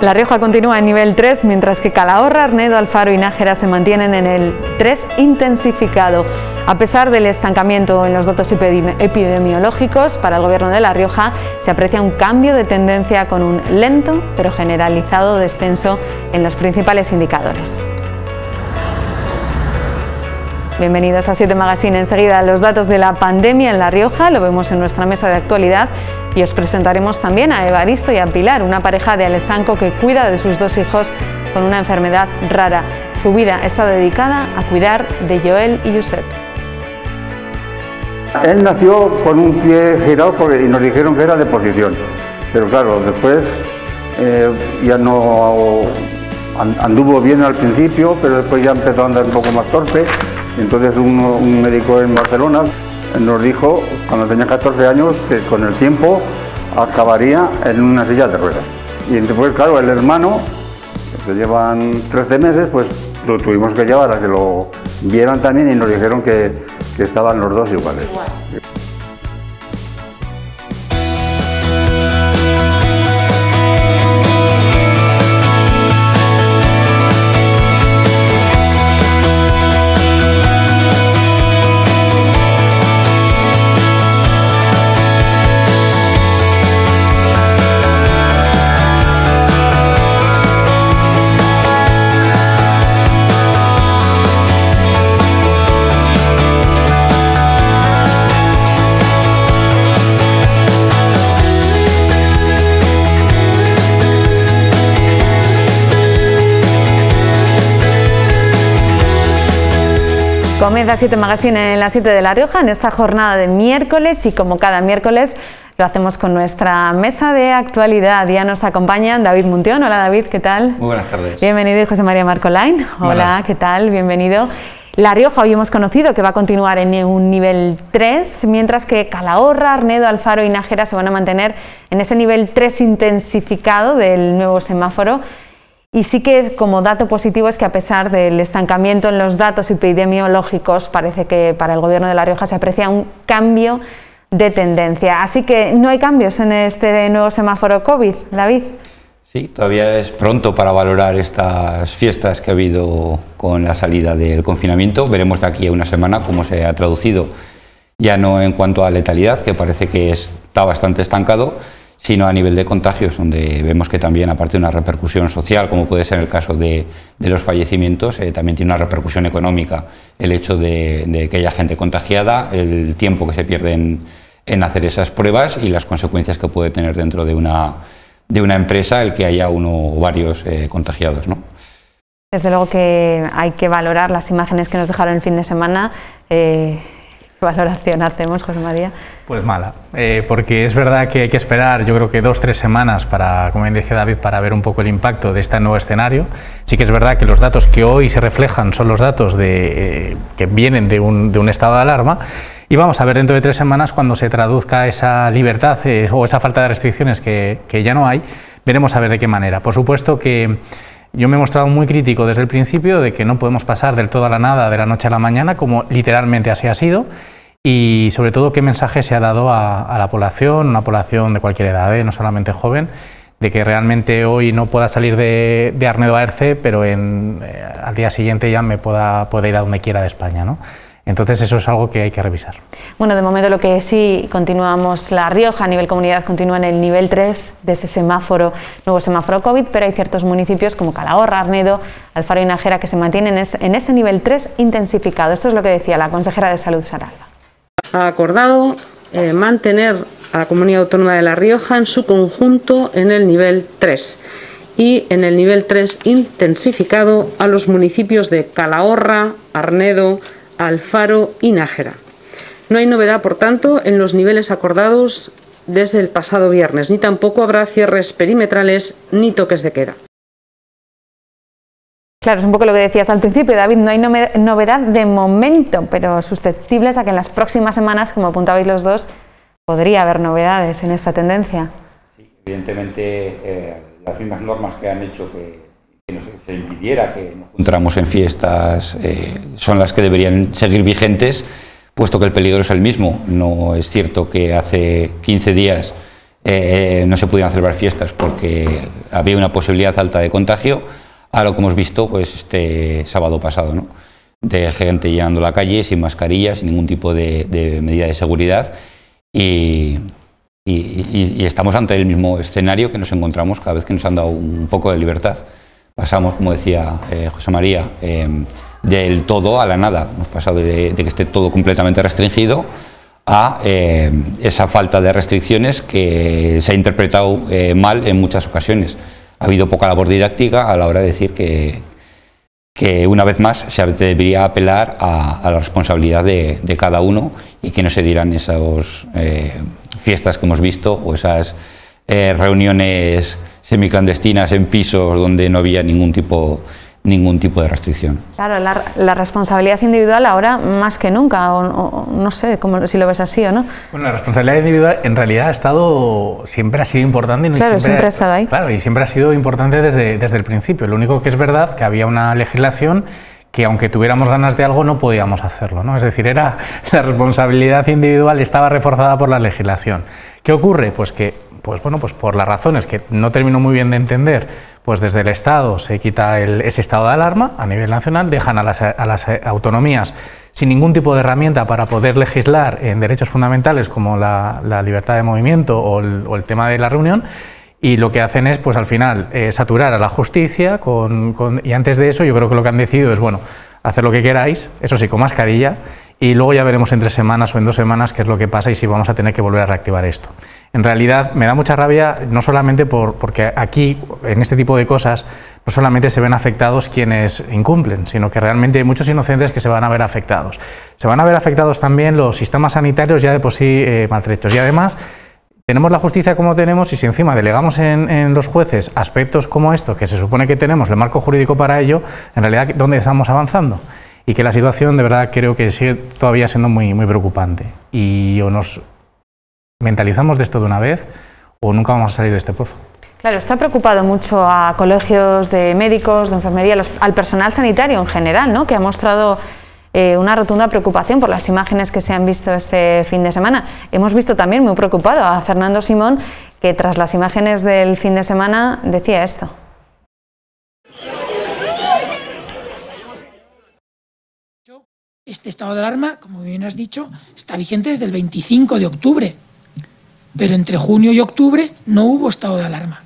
La Rioja continúa en nivel 3, mientras que Calahorra, Arnedo, Alfaro y Nájera se mantienen en el 3 intensificado. A pesar del estancamiento en los datos epidemiológicos, para el Gobierno de La Rioja se aprecia un cambio de tendencia con un lento pero generalizado descenso en los principales indicadores. Bienvenidos a 7 Magazine. Enseguida los datos de la pandemia en La Rioja, lo vemos en nuestra mesa de actualidad, y os presentaremos también a Evaristo y a Pilar, una pareja de Alesanco que cuida de sus 2 hijos con una enfermedad rara. Su vida está dedicada a cuidar de Joel y Josep. Él nació con un pie girado y nos dijeron que era de posición, pero claro, después ya no anduvo bien al principio, pero después ya empezó a andar un poco más torpe. Entonces un médico en Barcelona nos dijo, cuando tenía 14 años, que con el tiempo acabaría en una silla de ruedas. Y después, claro, el hermano, que llevan 13 meses, pues lo tuvimos que llevar a que lo vieran también y nos dijeron que estaban los dos iguales. Comienza 7 Magazine en las 7 de La Rioja en esta jornada de miércoles, y como cada miércoles lo hacemos con nuestra mesa de actualidad. Ya nos acompañan David Muntión. Hola David, ¿qué tal? Muy buenas tardes. Bienvenido. Y José María Marcolain. Hola, buenas. ¿Qué tal? Bienvenido. La Rioja hoy hemos conocido que va a continuar en un nivel 3, mientras que Calahorra, Arnedo, Alfaro y Nájera se van a mantener en ese nivel 3 intensificado del nuevo semáforo. Y sí que como dato positivo es que, a pesar del estancamiento en los datos epidemiológicos, parece que para el Gobierno de La Rioja se aprecia un cambio de tendencia. Así que no hay cambios en este nuevo semáforo COVID, David. Sí, todavía es pronto para valorar estas fiestas que ha habido con la salida del confinamiento. Veremos de aquí a una semana cómo se ha traducido, ya no en cuanto a letalidad, que parece que está bastante estancado, sino a nivel de contagios, donde vemos que también, aparte de una repercusión social, como puede ser el caso de los fallecimientos, también tiene una repercusión económica el hecho de que haya gente contagiada, el tiempo que se pierde en hacer esas pruebas y las consecuencias que puede tener dentro de una empresa el que haya uno o varios contagiados, ¿no? Desde luego que hay que valorar las imágenes que nos dejaron el fin de semana. ¿Qué valoración hacemos, José María? Pues mala, porque es verdad que hay que esperar, yo creo que 2 o 3 semanas para, como bien decía David, para ver un poco el impacto de este nuevo escenario. Sí que es verdad que los datos que hoy se reflejan son los datos que vienen de un estado de alarma, y vamos a ver dentro de 3 semanas, cuando se traduzca esa libertad o esa falta de restricciones que ya no hay, veremos a ver de qué manera. Por supuesto que yo me he mostrado muy crítico desde el principio de que no podemos pasar del todo a la nada, de la noche a la mañana, como literalmente así ha sido, y sobre todo qué mensaje se ha dado a la población, una población de cualquier edad, no solamente joven, de que realmente hoy no pueda salir de Arnedo a Erce, pero al día siguiente ya me pueda ir a donde quiera de España, ¿no? Entonces eso es algo que hay que revisar. Bueno, de momento lo que sí continuamos, La Rioja a nivel comunidad continúa en el nivel 3 de ese semáforo, nuevo semáforo COVID, pero hay ciertos municipios como Calahorra, Arnedo, Alfaro y Nájera que se mantienen en ese nivel 3 intensificado. Esto es lo que decía la consejera de Salud, Sara Alba. Ha acordado mantener a la Comunidad Autónoma de La Rioja en su conjunto en el nivel 3 y en el nivel 3 intensificado a los municipios de Calahorra, Arnedo, Alfaro y Nájera. No hay novedad, por tanto, en los niveles acordados desde el pasado viernes, ni tampoco habrá cierres perimetrales ni toques de queda. Claro, es un poco lo que decías al principio, David, no hay novedad de momento, pero susceptibles a que en las próximas semanas, como apuntabais los dos, podría haber novedades en esta tendencia. Sí, evidentemente las mismas normas que han hecho que se impidiera que nos juntáramos en fiestas son las que deberían seguir vigentes, puesto que el peligro es el mismo. No es cierto que hace 15 días no se pudieran celebrar fiestas porque había una posibilidad alta de contagio, a lo que hemos visto pues este sábado pasado, ¿no? De gente llenando la calle sin mascarillas, sin ningún tipo de medida de seguridad, y estamos ante el mismo escenario que nos encontramos cada vez que nos han dado un poco de libertad. Pasamos, como decía José María, del todo a la nada. Hemos pasado de que esté todo completamente restringido a esa falta de restricciones que se ha interpretado mal en muchas ocasiones. Ha habido poca labor didáctica a la hora de decir que una vez más se debería apelar a la responsabilidad de cada uno y que no se dieran esas fiestas que hemos visto o esas reuniones semiclandestinas en pisos donde no había ningún tipo de restricción. Claro, la responsabilidad individual ahora más que nunca, o no sé si lo ves así o no. Bueno, la responsabilidad individual en realidad siempre ha sido importante. Claro, siempre ha estado ahí. Claro, y siempre ha sido importante desde el principio. Lo único que es verdad que había una legislación que aunque tuviéramos ganas de algo no podíamos hacerlo, ¿no? Es decir, la responsabilidad individual estaba reforzada por la legislación. ¿Qué ocurre? Pues por las razones que no termino muy bien de entender, pues desde el Estado se quita ese estado de alarma a nivel nacional, dejan a las autonomías sin ningún tipo de herramienta para poder legislar en derechos fundamentales como la libertad de movimiento o el tema de la reunión, y lo que hacen es, pues al final, saturar a la justicia y antes de eso yo creo que lo que han decidido es, bueno, hacer lo que queráis, eso sí, con mascarilla, y luego ya veremos en 3 semanas o en 2 semanas qué es lo que pasa y si vamos a tener que volver a reactivar esto. En realidad me da mucha rabia, no solamente porque aquí, en este tipo de cosas, no solamente se ven afectados quienes incumplen, sino que realmente hay muchos inocentes que se van a ver afectados. Se van a ver afectados también los sistemas sanitarios ya de por sí maltrechos, y además tenemos la justicia como tenemos, y si encima delegamos en los jueces aspectos como estos, que se supone que tenemos el marco jurídico para ello, en realidad, ¿dónde estamos avanzando? Y que la situación de verdad creo que sigue todavía siendo muy, muy preocupante. Y o nos mentalizamos de esto de una vez o nunca vamos a salir de este pozo. Claro, está preocupado mucho a colegios de médicos, de enfermería, al personal sanitario en general, ¿no? Que ha mostrado una rotunda preocupación por las imágenes que se han visto este fin de semana. Hemos visto también muy preocupado a Fernando Simón, que tras las imágenes del fin de semana decía esto. Este estado de alarma, como bien has dicho, está vigente desde el 25 de octubre, pero entre junio y octubre no hubo estado de alarma.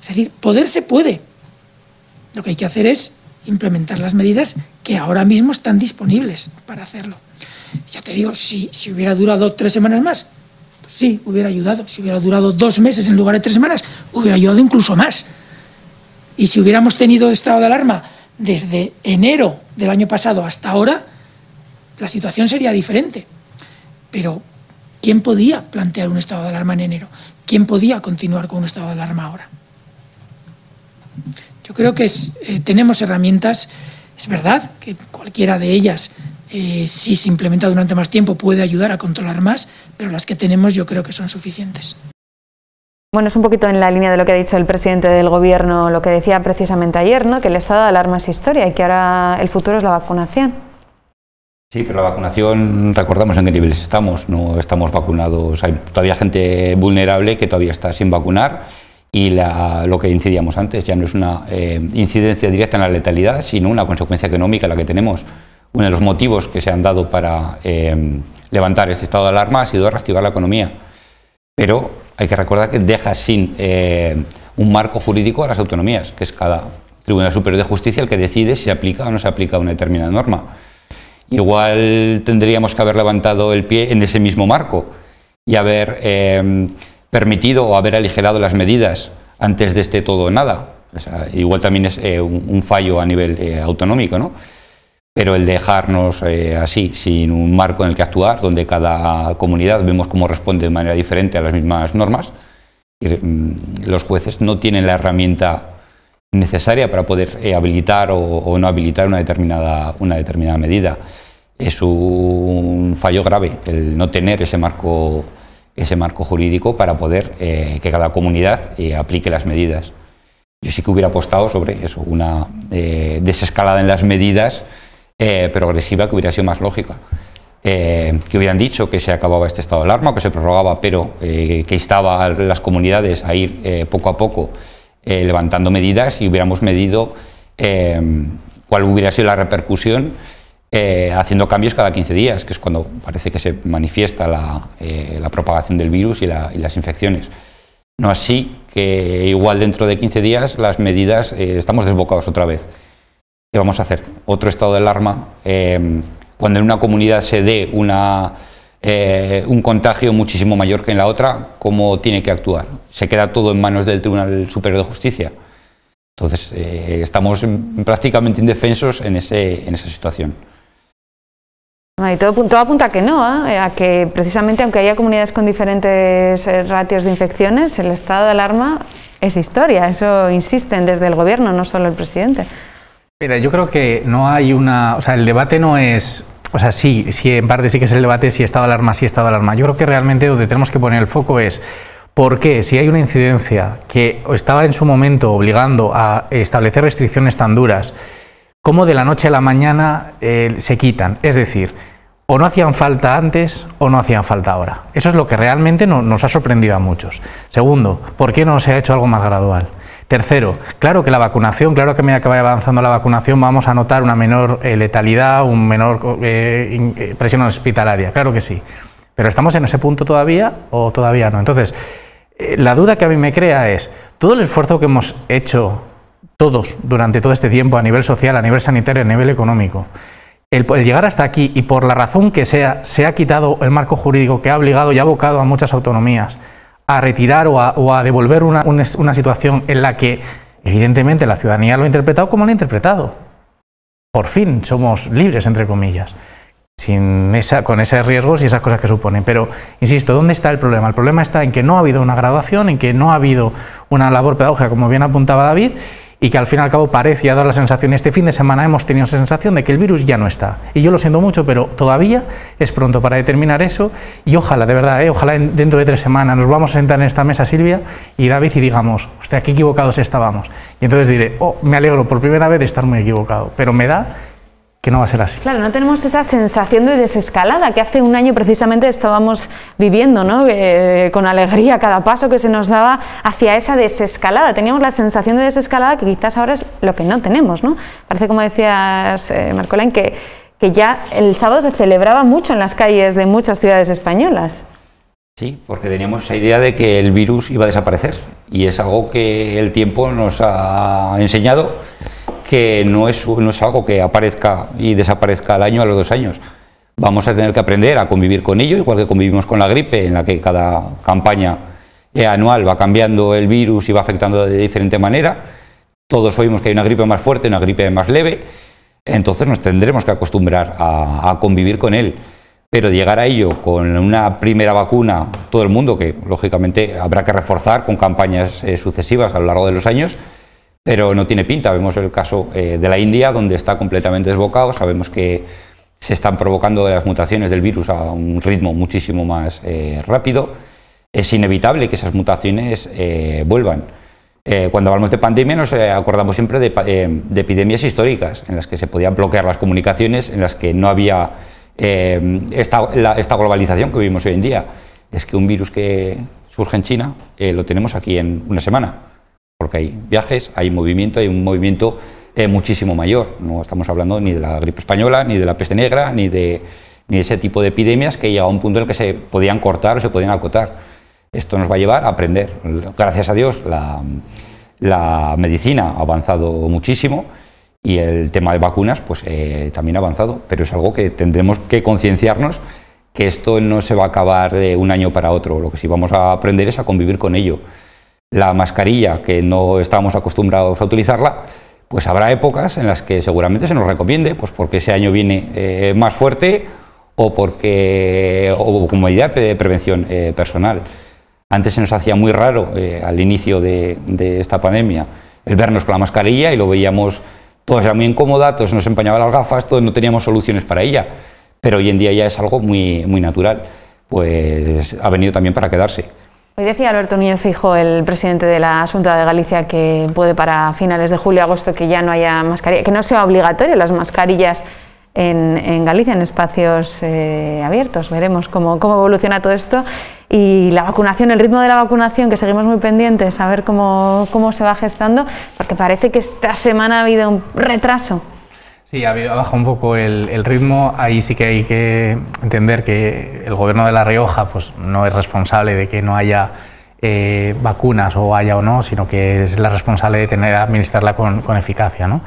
Es decir, poder se puede. Lo que hay que hacer es implementar las medidas que ahora mismo están disponibles para hacerlo. Ya te digo, si hubiera durado 3 semanas más, pues sí, hubiera ayudado. Si hubiera durado 2 meses en lugar de 3 semanas, hubiera ayudado incluso más. Y si hubiéramos tenido estado de alarma desde enero del año pasado hasta ahora, la situación sería diferente. Pero, ¿quién podía plantear un estado de alarma en enero? ¿Quién podía continuar con un estado de alarma ahora? Yo creo que tenemos herramientas. Es verdad que cualquiera de ellas, si se implementa durante más tiempo, puede ayudar a controlar más, pero las que tenemos yo creo que son suficientes. Bueno, es un poquito en la línea de lo que ha dicho el presidente del Gobierno, lo que decía precisamente ayer, ¿no? Que el estado de alarma es historia y que ahora el futuro es la vacunación. Sí, pero la vacunación, recordamos en qué niveles estamos, no estamos vacunados, hay todavía gente vulnerable que todavía está sin vacunar, y lo que incidíamos antes ya no es una incidencia directa en la letalidad, sino una consecuencia económica la que tenemos. Uno de los motivos que se han dado para levantar este estado de alarma ha sido reactivar la economía, pero hay que recordar que deja sin un marco jurídico a las autonomías, que es cada Tribunal Superior de Justicia el que decide si se aplica o no se aplica una determinada norma. Igual tendríamos que haber levantado el pie en ese mismo marco y haber permitido o haber aligerado las medidas antes de este todo o nada. O sea, igual también es un fallo a nivel autonómico, ¿no? Pero el dejarnos así, sin un marco en el que actuar, donde cada comunidad vemos cómo responde de manera diferente a las mismas normas, y los jueces no tienen la herramienta necesaria para poder habilitar o no habilitar una determinada medida. Es un fallo grave el no tener ese marco jurídico para poder que cada comunidad aplique las medidas. Yo sí que hubiera apostado sobre eso, una desescalada en las medidas progresiva que hubiera sido más lógica. que hubieran dicho que se acababa este estado de alarma, que se prorrogaba, pero que instaba a las comunidades a ir poco a poco levantando medidas y hubiéramos medido cuál hubiera sido la repercusión haciendo cambios cada 15 días, que es cuando parece que se manifiesta la propagación del virus y las infecciones. No así que igual dentro de 15 días las medidas estamos desbocados otra vez. ¿Qué vamos a hacer? Otro estado de alarma. Cuando en una comunidad se dé un contagio muchísimo mayor que en la otra, ¿cómo tiene que actuar? ¿Se queda todo en manos del Tribunal Superior de Justicia? Entonces, estamos prácticamente indefensos en esa situación. Y todo apunta a que no, a que precisamente aunque haya comunidades con diferentes ratios de infecciones, el estado de alarma es historia, eso insisten desde el gobierno, no solo el presidente. Mira, yo creo que no hay una... O sea, el debate no es... O sea, sí, en parte sí que es el debate si estado de alarma, sí estado de alarma. Yo creo que realmente donde tenemos que poner el foco es por qué, si hay una incidencia que estaba en su momento obligando a establecer restricciones tan duras, cómo de la noche a la mañana se quitan. Es decir, o no hacían falta antes o no hacían falta ahora. Eso es lo que realmente nos ha sorprendido a muchos. Segundo, ¿por qué no se ha hecho algo más gradual? Tercero, claro que la vacunación, claro que a medida que vaya avanzando la vacunación vamos a notar una menor letalidad, un menor presión hospitalaria, claro que sí. Pero ¿estamos en ese punto todavía o todavía no? Entonces, la duda que a mí me crea es, todo el esfuerzo que hemos hecho todos durante todo este tiempo a nivel social, a nivel sanitario, a nivel económico, el llegar hasta aquí y por la razón que sea, se ha quitado el marco jurídico que ha obligado y ha abocado a muchas autonomías a retirar o a devolver una situación en la que evidentemente la ciudadanía lo ha interpretado como lo ha interpretado. Por fin somos libres, entre comillas, con esos riesgos y esas cosas que suponen. Pero, insisto, ¿dónde está el problema? El problema está en que no ha habido una graduación, en que no ha habido una labor pedagógica, como bien apuntaba David, y que al fin y al cabo parece y ha dado la sensación, este fin de semana hemos tenido esa sensación de que el virus ya no está. Y yo lo siento mucho, pero todavía es pronto para determinar eso y ojalá, de verdad, ojalá dentro de 3 semanas nos vamos a sentar en esta mesa, Silvia y David, y digamos, hostia, qué equivocados estábamos. Y entonces diré, me alegro por primera vez de estar muy equivocado, pero me da que no va a ser así. Claro, no tenemos esa sensación de desescalada que hace un año precisamente estábamos viviendo, ¿no? Con alegría cada paso que se nos daba hacia esa desescalada. Teníamos la sensación de desescalada que quizás ahora es lo que no tenemos, ¿no? Parece, como decías, Marcolán, que ya el sábado se celebraba mucho en las calles de muchas ciudades españolas. Sí, porque teníamos esa idea de que el virus iba a desaparecer y es algo que el tiempo nos ha enseñado que no es algo que aparezca y desaparezca al año, a los 2 años. Vamos a tener que aprender a convivir con ello, igual que convivimos con la gripe, en la que cada campaña anual va cambiando el virus y va afectando de diferente manera. Todos oímos que hay una gripe más fuerte, una gripe más leve, entonces nos tendremos que acostumbrar a convivir con él. Pero llegar a ello con una primera vacuna, todo el mundo, que lógicamente habrá que reforzar con campañas sucesivas a lo largo de los años, pero no tiene pinta. Vemos el caso de la India, donde está completamente desbocado. Sabemos que se están provocando las mutaciones del virus a un ritmo muchísimo más rápido. Es inevitable que esas mutaciones vuelvan. Cuando hablamos de pandemia nos acordamos siempre de epidemias históricas, en las que se podían bloquear las comunicaciones, en las que no había esta globalización que vivimos hoy en día. Es que un virus que surge en China lo tenemos aquí en una semana. Porque hay viajes, hay movimiento, hay un movimiento muchísimo mayor. No estamos hablando ni de la gripe española, ni de la peste negra, ni de ese tipo de epidemias que llega a un punto en el que se podían cortar o se podían acotar. Esto nos va a llevar a aprender. Gracias a Dios la medicina ha avanzado muchísimo y el tema de vacunas pues también ha avanzado, pero es algo que tendremos que concienciarnos que esto no se va a acabar de un año para otro. Lo que sí vamos a aprender es a convivir con ello. La mascarilla, que no estábamos acostumbrados a utilizarla, pues habrá épocas en las que seguramente se nos recomiende, pues porque ese año viene más fuerte o como medida de prevención personal. Antes se nos hacía muy raro al inicio de esta pandemia el vernos con la mascarilla y lo veíamos, todos era muy incómoda, todos nos empañaban las gafas, todos no teníamos soluciones para ella, pero hoy en día ya es algo muy natural, pues ha venido también para quedarse. Hoy decía Alberto Núñez Feijóo, el presidente de la Xunta de Galicia, que puede para finales de julio-agosto que ya no haya mascarilla, que no sea obligatorio las mascarillas en Galicia, en espacios abiertos. Veremos cómo evoluciona todo esto. Y la vacunación, el ritmo de la vacunación, que seguimos muy pendientes, a ver cómo se va gestando, porque parece que esta semana ha habido un retraso. Sí, ha bajado un poco el ritmo. Ahí sí que hay que entender que el Gobierno de La Rioja pues, no es responsable de que no haya vacunas o haya o no, sino que es la responsable de administrarla con eficacia, ¿no?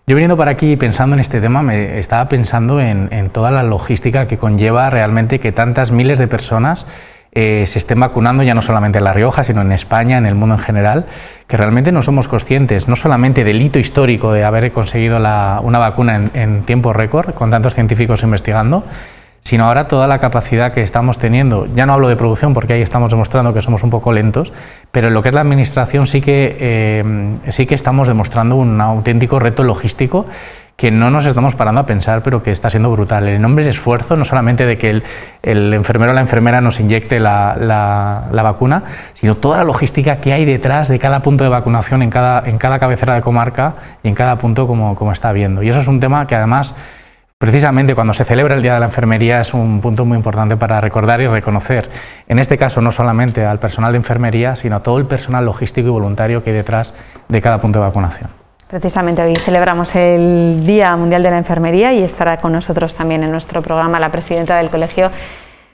Yo viniendo para aquí pensando en este tema, me estaba pensando en toda la logística que conlleva realmente que tantas miles de personas se estén vacunando, ya no solamente en La Rioja, sino en España, en el mundo en general, que realmente no somos conscientes, no solamente del hito histórico de haber conseguido una vacuna en tiempo récord, con tantos científicos investigando, sino ahora toda la capacidad que estamos teniendo. Ya no hablo de producción, porque ahí estamos demostrando que somos un poco lentos, pero en lo que es la administración sí que estamos demostrando un auténtico reto logístico que no nos estamos parando a pensar, pero que está siendo brutal. El enorme esfuerzo, no solamente de que el enfermero o la enfermera nos inyecte la vacuna, sino toda la logística que hay detrás de cada punto de vacunación en cada cabecera de comarca y en cada punto como está habiendo. Y eso es un tema que además, precisamente cuando se celebra el Día de la Enfermería, es un punto muy importante para recordar y reconocer, en este caso no solamente al personal de enfermería, sino a todo el personal logístico y voluntario que hay detrás de cada punto de vacunación. Precisamente hoy celebramos el Día Mundial de la Enfermería y estará con nosotros también en nuestro programa la presidenta del Colegio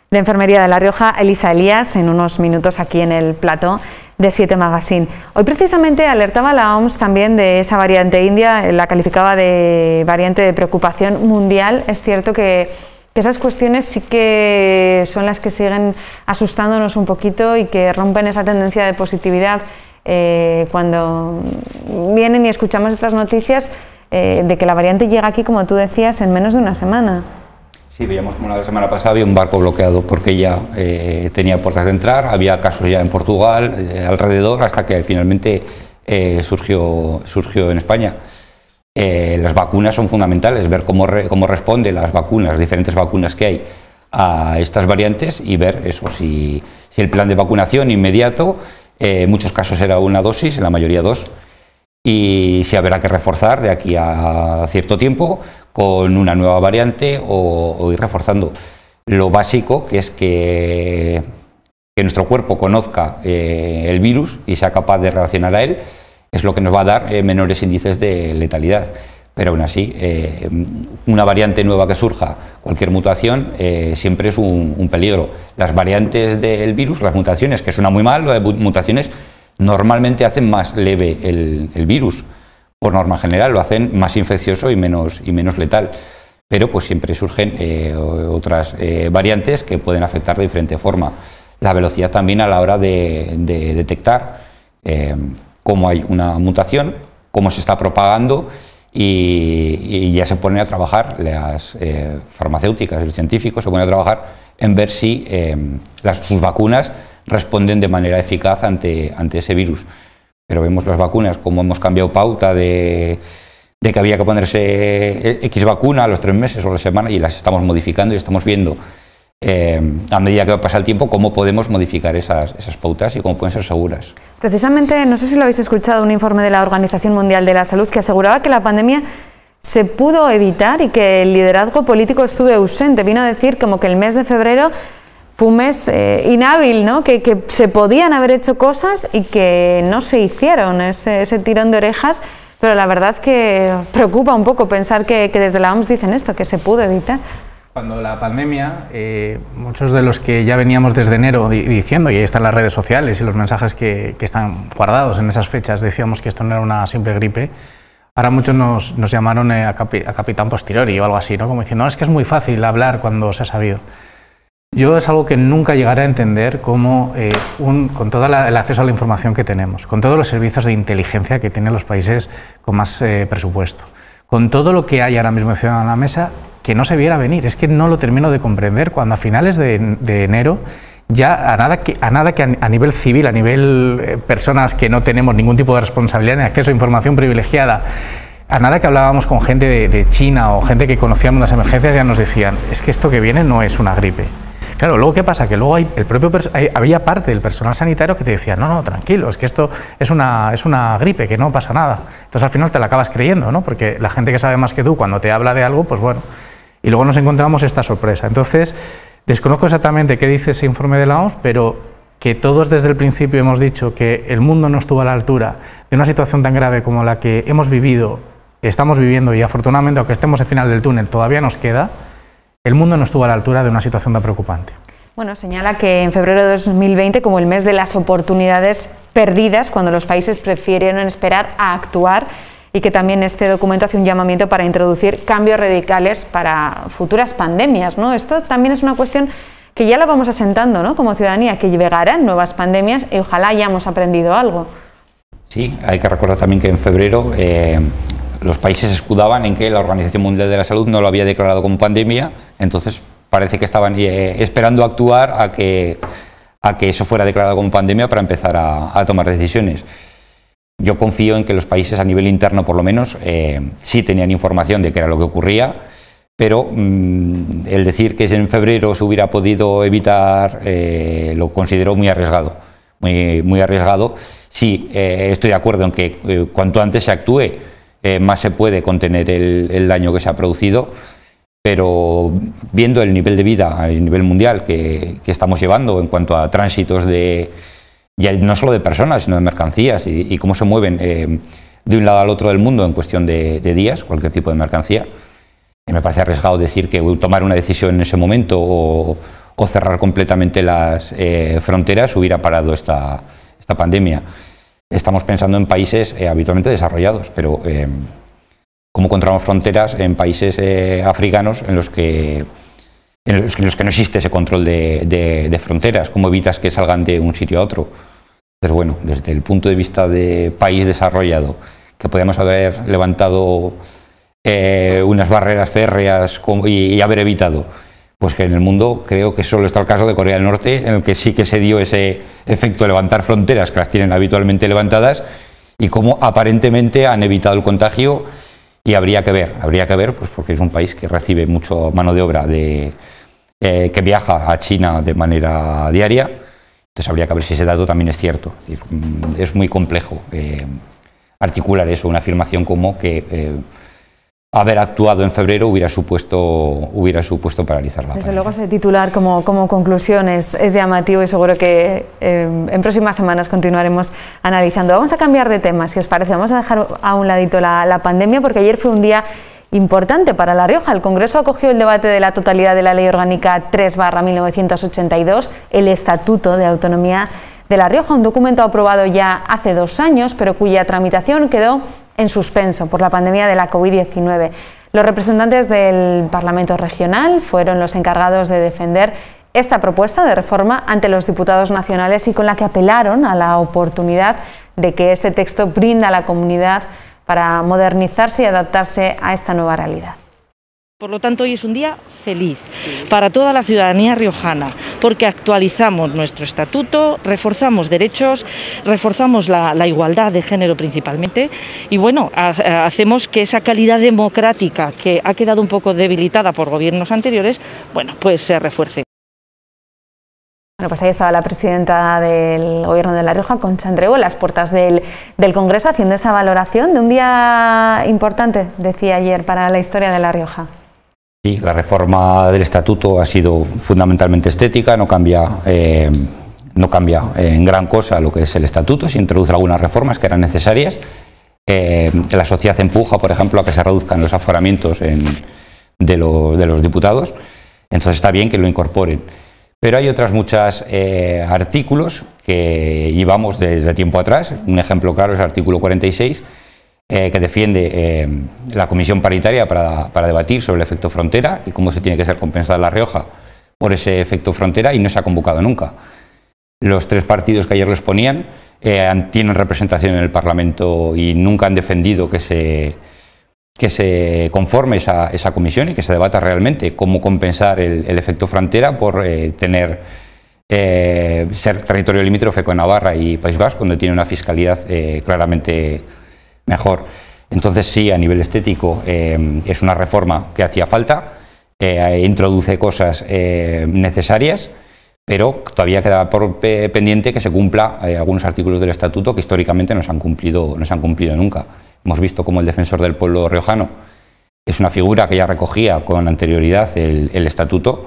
de Enfermería de La Rioja, Elisa Elías, en unos minutos aquí en el plató de 7 Magazine. Hoy precisamente alertaba la OMS también de esa variante india, la calificaba de variante de preocupación mundial. Es cierto que esas cuestiones sí que son las que siguen asustándonos un poquito y que rompen esa tendencia de positividad cuando vienen y escuchamos estas noticias de que la variante llega aquí, como tú decías, en menos de una semana. Sí, veíamos como la semana pasada había un barco bloqueado porque ya tenía puertas de entrar, había casos ya en Portugal, alrededor, hasta que finalmente surgió en España. Las vacunas son fundamentales, ver cómo responden las diferentes vacunas que hay a estas variantes y ver eso, si el plan de vacunación inmediato, en muchos casos era una dosis, en la mayoría dos, y si habrá que reforzar de aquí a cierto tiempo con una nueva variante o ir reforzando. Lo básico que es que nuestro cuerpo conozca el virus y sea capaz de reaccionar a él, es lo que nos va a dar menores índices de letalidad. Pero aún así, una variante nueva que surja, cualquier mutación, siempre es un peligro. Las variantes del virus, las mutaciones, que suena muy mal, las mutaciones normalmente hacen más leve el virus. Por norma general, lo hacen más infeccioso y menos letal. Pero pues siempre surgen otras variantes que pueden afectar de diferente forma. La velocidad también a la hora de detectar cómo hay una mutación, cómo se está propagando, y ya se ponen a trabajar las farmacéuticas, los científicos se ponen a trabajar en ver si sus vacunas responden de manera eficaz ante ese virus. Pero vemos las vacunas, como hemos cambiado pauta de que había que ponerse X vacuna a los 3 meses o a la semana, y las estamos modificando y estamos viendo a medida que pasa el tiempo cómo podemos modificar esas pautas y cómo pueden ser seguras. Precisamente, no sé si lo habéis escuchado, un informe de la Organización Mundial de la Salud que aseguraba que la pandemia se pudo evitar y que el liderazgo político estuvo ausente. Vino a decir como que el mes de febrero fue un mes inhábil, ¿no? Que se podían haber hecho cosas y que no se hicieron, ese tirón de orejas, pero la verdad que preocupa un poco pensar que desde la OMS dicen esto, que se pudo evitar. Cuando la pandemia, muchos de los que ya veníamos desde enero diciendo, y ahí están las redes sociales y los mensajes que están guardados en esas fechas, decíamos que esto no era una simple gripe, ahora muchos nos llamaron a capitán posteriori o algo así, ¿no? Como diciendo, no, es que es muy fácil hablar cuando se ha sabido. Yo es algo que nunca llegaré a entender cómo, con todo el acceso a la información que tenemos, con todos los servicios de inteligencia que tienen los países con más presupuesto, con todo lo que hay ahora mismo encima de la mesa, que no se viera venir. Es que no lo termino de comprender cuando a finales de enero, ya a nada que a nivel civil, a nivel personas que no tenemos ningún tipo de responsabilidad ni acceso a información privilegiada, a nada que hablábamos con gente de China o gente que conocíamos las emergencias, ya nos decían, es que esto que viene no es una gripe. Claro, luego ¿qué pasa? Que luego había parte del personal sanitario que te decía, no, tranquilo, es que esto es una gripe, que no pasa nada. Entonces al final te la acabas creyendo, ¿no? Porque la gente que sabe más que tú, cuando te habla de algo, pues bueno, Y luego nos encontramos esta sorpresa. Entonces, desconozco exactamente qué dice ese informe de la OMS, pero que todos desde el principio hemos dicho que el mundo no estuvo a la altura de una situación tan grave como la que hemos vivido, estamos viviendo, y afortunadamente, aunque estemos al final del túnel, todavía nos queda, el mundo no estuvo a la altura de una situación tan preocupante. Bueno, señala que en febrero de 2020 como el mes de las oportunidades perdidas, cuando los países prefirieron esperar a actuar, y que también este documento hace un llamamiento para introducir cambios radicales para futuras pandemias, ¿no? Esto también es una cuestión que ya la vamos asentando, ¿no?, como ciudadanía, que llegarán nuevas pandemias y ojalá hayamos aprendido algo. Sí, hay que recordar también que en febrero los países escudaban en que la Organización Mundial de la Salud no lo había declarado como pandemia, entonces parece que estaban esperando actuar a que eso fuera declarado como pandemia para empezar a tomar decisiones. Yo confío en que los países a nivel interno, por lo menos, sí tenían información de qué era lo que ocurría, pero el decir que en febrero se hubiera podido evitar lo considero muy arriesgado, muy arriesgado. Sí, estoy de acuerdo en que cuanto antes se actúe, más se puede contener el daño que se ha producido, pero viendo el nivel de vida a nivel mundial que estamos llevando en cuanto a tránsitos ya no solo de personas, sino de mercancías y cómo se mueven de un lado al otro del mundo en cuestión de días, cualquier tipo de mercancía, me parece arriesgado decir que tomar una decisión en ese momento o cerrar completamente las fronteras hubiera parado esta pandemia. Estamos pensando en países habitualmente desarrollados, pero ¿cómo controlamos fronteras en países africanos en los que no existe ese control de fronteras? ¿Cómo evitas que salgan de un sitio a otro? Entonces, bueno, desde el punto de vista de país desarrollado, que podíamos haber levantado unas barreras férreas y haber evitado, pues que en el mundo creo que solo está el caso de Corea del Norte, en el que sí que se dio ese efecto de levantar fronteras, que las tienen habitualmente levantadas, y cómo aparentemente han evitado el contagio. Y habría que ver, pues porque es un país que recibe mucho mano de obra que viaja a China de manera diaria, entonces habría que ver si ese dato también es cierto. Es muy complejo articular eso, una afirmación como que haber actuado en febrero hubiera supuesto paralizar la pandemia. Desde luego ese titular como conclusión es llamativo y seguro que en próximas semanas continuaremos analizando. Vamos a cambiar de tema, si os parece. Vamos a dejar a un ladito la pandemia, porque ayer fue un día importante para La Rioja. El Congreso acogió el debate de la totalidad de la Ley Orgánica 3/1982, el Estatuto de Autonomía de La Rioja, un documento aprobado ya hace 2 años, pero cuya tramitación quedó en suspenso por la pandemia de la COVID-19. Los representantes del Parlamento Regional fueron los encargados de defender esta propuesta de reforma ante los diputados nacionales y con la que apelaron a la oportunidad de que este texto brinda a la comunidad para modernizarse y adaptarse a esta nueva realidad. Por lo tanto, hoy es un día feliz para toda la ciudadanía riojana, porque actualizamos nuestro estatuto, reforzamos derechos, reforzamos la igualdad de género principalmente, y bueno, hacemos que esa calidad democrática que ha quedado un poco debilitada por gobiernos anteriores, bueno, pues se refuerce. Bueno, pues ahí estaba la presidenta del Gobierno de La Rioja, Concha Andreu, a las puertas del Congreso, haciendo esa valoración de un día importante, decía ayer, para la historia de La Rioja. Sí, la reforma del estatuto ha sido fundamentalmente estética, no cambia en gran cosa lo que es el estatuto, se introducen algunas reformas que eran necesarias. La sociedad empuja, por ejemplo, a que se reduzcan los aforamientos de los diputados, entonces está bien que lo incorporen. Pero hay otras muchas artículos que llevamos desde tiempo atrás. Un ejemplo claro es el artículo 46, que defiende la comisión paritaria para debatir sobre el efecto frontera y cómo se tiene que ser compensada La Rioja por ese efecto frontera, y no se ha convocado nunca. Los 3 partidos que ayer lo exponían tienen representación en el Parlamento y nunca han defendido que se conforme esa comisión y que se debata realmente cómo compensar el efecto frontera por ser territorio limítrofe con Navarra y País Vasco, donde tiene una fiscalidad claramente mejor. Entonces sí, a nivel estético es una reforma que hacía falta, introduce cosas necesarias, pero todavía queda pendiente que se cumpla algunos artículos del estatuto que históricamente no se han cumplido nunca. Hemos visto cómo el defensor del pueblo riojano es una figura que ya recogía con anterioridad el estatuto,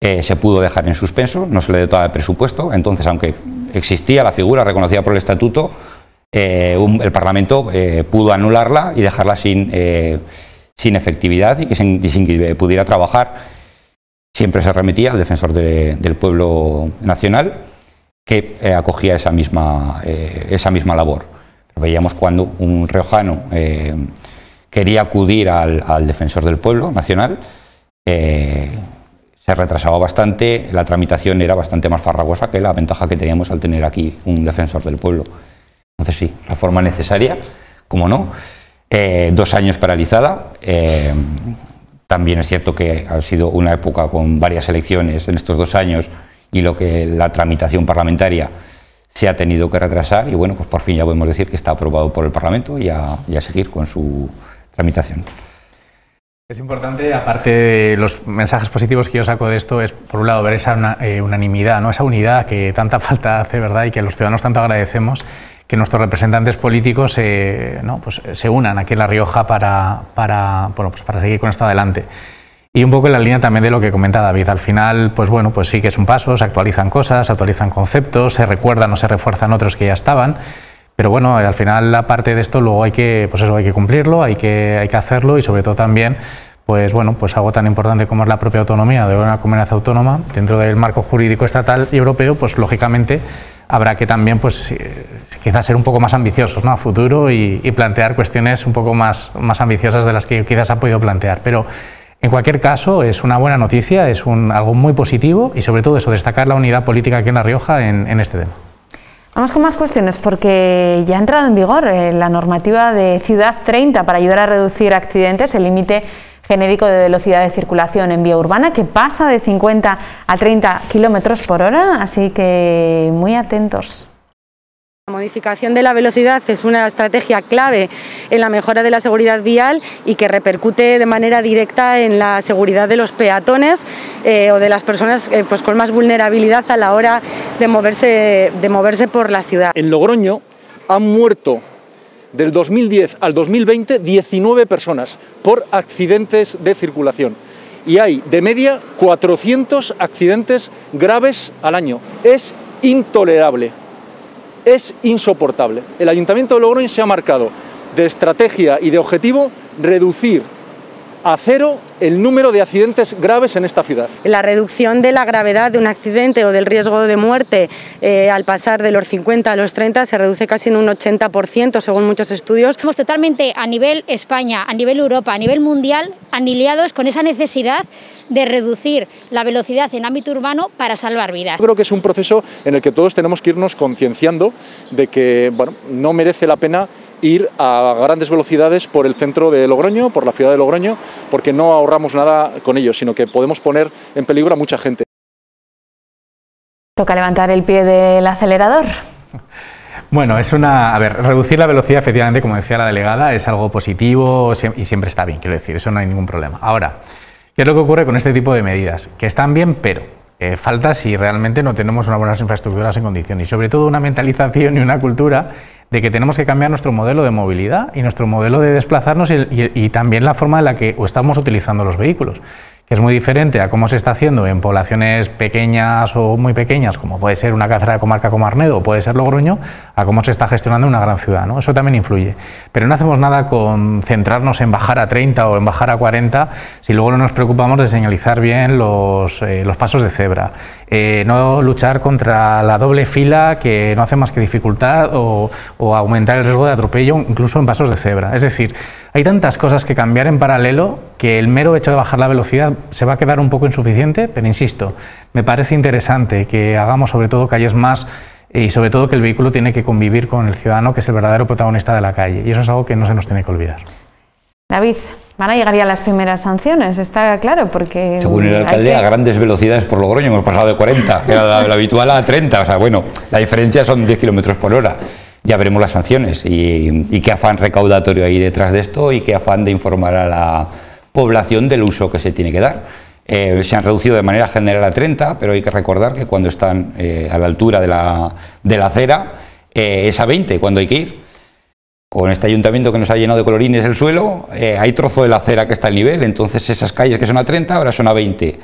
se pudo dejar en suspenso, no se le dotaba de presupuesto. Entonces, aunque existía la figura reconocida por el estatuto, el Parlamento pudo anularla y dejarla sin efectividad y sin que pudiera trabajar. Siempre se remitía al defensor del pueblo nacional, que acogía esa misma labor. Pero veíamos cuando un riojano quería acudir al defensor del pueblo nacional, se retrasaba bastante, la tramitación era bastante más farragosa que la ventaja que teníamos al tener aquí un defensor del pueblo. Entonces sí, reforma necesaria, como no, 2 años paralizada. También es cierto que ha sido una época con varias elecciones en estos 2 años y la tramitación parlamentaria se ha tenido que retrasar y bueno, pues por fin ya podemos decir que está aprobado por el Parlamento y a seguir con su tramitación. Es importante, aparte de los mensajes positivos que yo saco de esto, es por un lado ver esa unanimidad, ¿no? Esa unidad que tanta falta hace, ¿verdad? Y que los ciudadanos tanto agradecemos, que nuestros representantes políticos se unan aquí en La Rioja para seguir con esto adelante. Y un poco en la línea también de lo que comenta David. Al final, pues bueno, pues sí que es un paso, se actualizan cosas, se actualizan conceptos, se recuerdan o se refuerzan otros que ya estaban. Pero bueno, al final, aparte de esto, luego hay que cumplirlo, hay que hacerlo y sobre todo también, pues bueno, pues algo tan importante como es la propia autonomía de una comunidad autónoma dentro del marco jurídico estatal y europeo, pues lógicamente habrá que también, pues quizás ser un poco más ambiciosos, ¿no?, a futuro y plantear cuestiones un poco más ambiciosas de las que quizás ha podido plantear. Pero en cualquier caso es una buena noticia, es algo muy positivo y sobre todo eso, destacar la unidad política aquí en La Rioja en este tema. Vamos con más cuestiones porque ya ha entrado en vigor la normativa de Ciudad 30 para ayudar a reducir accidentes, el límite genérico de velocidad de circulación en vía urbana que pasa de 50 a 30 km por hora, así que muy atentos. La modificación de la velocidad es una estrategia clave en la mejora de la seguridad vial y que repercute de manera directa en la seguridad de los peatones o de las personas pues con más vulnerabilidad a la hora de moverse por la ciudad. En Logroño han muerto del 2010 al 2020 19 personas por accidentes de circulación y hay de media 400 accidentes graves al año. Es intolerable. Es insoportable. El Ayuntamiento de Logroño se ha marcado de estrategia y de objetivo reducir a 0 el número de accidentes graves en esta ciudad. La reducción de la gravedad de un accidente o del riesgo de muerte al pasar de los 50 a los 30 se reduce casi en un 80% según muchos estudios. Estamos totalmente a nivel España, a nivel Europa, a nivel mundial, alineados con esa necesidad de reducir la velocidad en ámbito urbano para salvar vidas. Creo que es un proceso en el que todos tenemos que irnos concienciando de que no merece la pena ir a grandes velocidades por el centro de Logroño, por la ciudad de Logroño, porque no ahorramos nada con ello, sino que podemos poner en peligro a mucha gente. Toca levantar el pie del acelerador. Bueno, reducir la velocidad, efectivamente, como decía la delegada, es algo positivo y siempre está bien, quiero decir, eso no hay ningún problema. Ahora, ¿qué es lo que ocurre con este tipo de medidas? Que están bien, pero falta si realmente no tenemos unas buenas infraestructuras en condiciones y sobre todo una mentalización y una cultura de que tenemos que cambiar nuestro modelo de movilidad y nuestro modelo de desplazarnos y también la forma en la que estamos utilizando los vehículos, que es muy diferente a cómo se está haciendo en poblaciones pequeñas o muy pequeñas, como puede ser una cabecera de comarca como Arnedo o puede ser Logroño, a cómo se está gestionando en una gran ciudad, ¿no? Eso también influye. Pero no hacemos nada con centrarnos en bajar a 30 o en bajar a 40 si luego no nos preocupamos de señalizar bien los pasos de cebra, no luchar contra la doble fila que no hace más que dificultar o aumentar el riesgo de atropello incluso en pasos de cebra. Es decir, hay tantas cosas que cambiar en paralelo que el mero hecho de bajar la velocidad se va a quedar un poco insuficiente, pero insisto, me parece interesante que hagamos sobre todo calles más y sobre todo que el vehículo tiene que convivir con el ciudadano, que es el verdadero protagonista de la calle, y eso es algo que no se nos tiene que olvidar. David, van a llegar ya las primeras sanciones, está claro, porque... Según el alcalde, a grandes velocidades por Logroño, hemos pasado de 40, que era la habitual, a 30, o sea, bueno, la diferencia son 10 km por hora. Ya veremos las sanciones y qué afán recaudatorio hay detrás de esto y qué afán de informar a la población del uso que se tiene que dar. Se han reducido de manera general a 30, pero hay que recordar que cuando están a la altura de la acera es a 20 cuando hay que ir. Con este ayuntamiento que nos ha llenado de colorines el suelo, hay trozo de la acera que está al nivel, entonces esas calles que son a 30 ahora son a 20.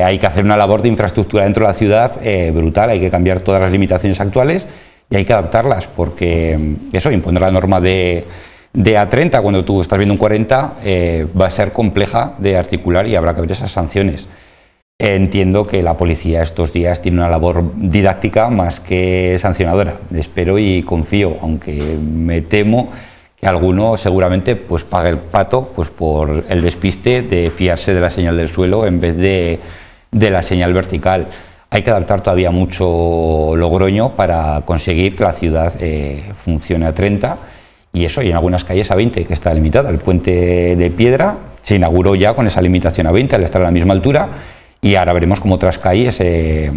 Hay que hacer una labor de infraestructura dentro de la ciudad brutal, hay que cambiar todas las limitaciones actuales y hay que adaptarlas, porque eso, imponer la norma de A30 cuando tú estás viendo un 40 va a ser compleja de articular y habrá que ver esas sanciones. Entiendo que la policía estos días tiene una labor didáctica más que sancionadora. Espero y confío, aunque me temo que alguno seguramente pues pague el pato pues por el despiste de fiarse de la señal del suelo en vez de la señal vertical. Hay que adaptar todavía mucho Logroño para conseguir que la ciudad funcione a 30 y eso, y en algunas calles a 20, que está limitada. El puente de Piedra se inauguró ya con esa limitación a 20, al estar a la misma altura. Y ahora veremos cómo otras calles que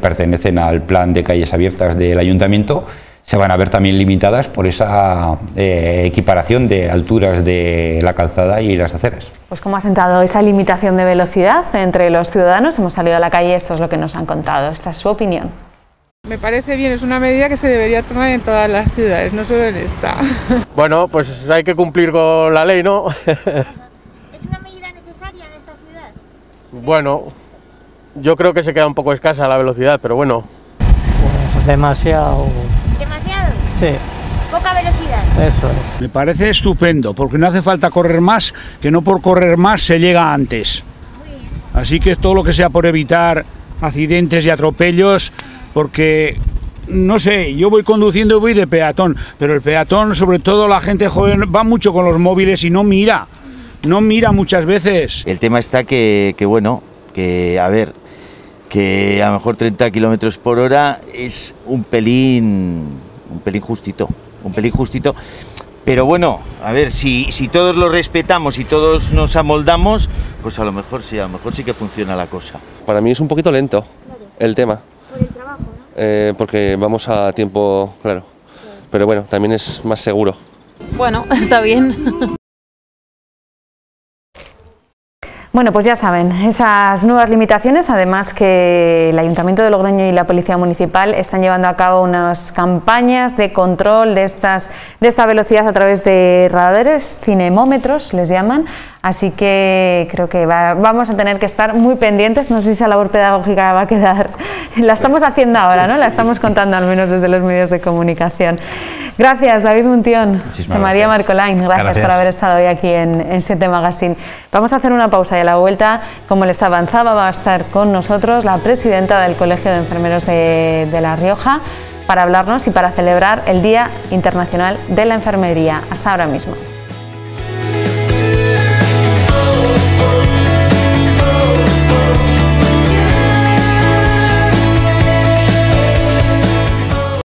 pertenecen al plan de calles abiertas del ayuntamiento se van a ver también limitadas por esa equiparación de alturas de la calzada y las aceras. Pues cómo ha sentado esa limitación de velocidad entre los ciudadanos. Hemos salido a la calle, esto es lo que nos han contado. Esta es su opinión. Me parece bien, es una medida que se debería tomar en todas las ciudades, no solo en esta. Bueno, pues hay que cumplir con la ley, ¿no? ¿Es una medida necesaria en esta ciudad? Bueno, yo creo que se queda un poco escasa la velocidad, pero bueno. Pues demasiado. ¿Demasiado? Sí. Poca velocidad. Eso es. Me parece estupendo, porque no hace falta correr más, que no por correr más se llega antes. Así que todo lo que sea por evitar accidentes y atropellos, porque, no sé, yo voy conduciendo y voy de peatón, pero el peatón, sobre todo la gente joven, va mucho con los móviles y no mira muchas veces. El tema está bueno, que a ver, que a lo mejor 30 kilómetros por hora es un pelín justito, pero bueno, a ver, si todos lo respetamos y todos nos amoldamos, pues a lo mejor sí que funciona la cosa. Para mí es un poquito lento el tema. Por el trabajo, ¿no? Porque vamos a tiempo, claro, pero bueno, también es más seguro. Bueno, está bien. Bueno, pues ya saben, esas nuevas limitaciones, además que el Ayuntamiento de Logroño y la Policía Municipal están llevando a cabo unas campañas de control de esta velocidad a través de radares, cinemómetros les llaman, así que creo que vamos a tener que estar muy pendientes. No sé si esa labor pedagógica va a quedar, la estamos haciendo ahora, ¿no? La estamos contando al menos desde los medios de comunicación. Gracias, David Muntión, José María Marcolain, gracias por haber estado hoy aquí en 7 Magazine. Vamos a hacer una pausa y a la vuelta, como les avanzaba, va a estar con nosotros la presidenta del Colegio de Enfermeros de La Rioja para hablarnos y para celebrar el Día Internacional de la Enfermería. Hasta ahora mismo.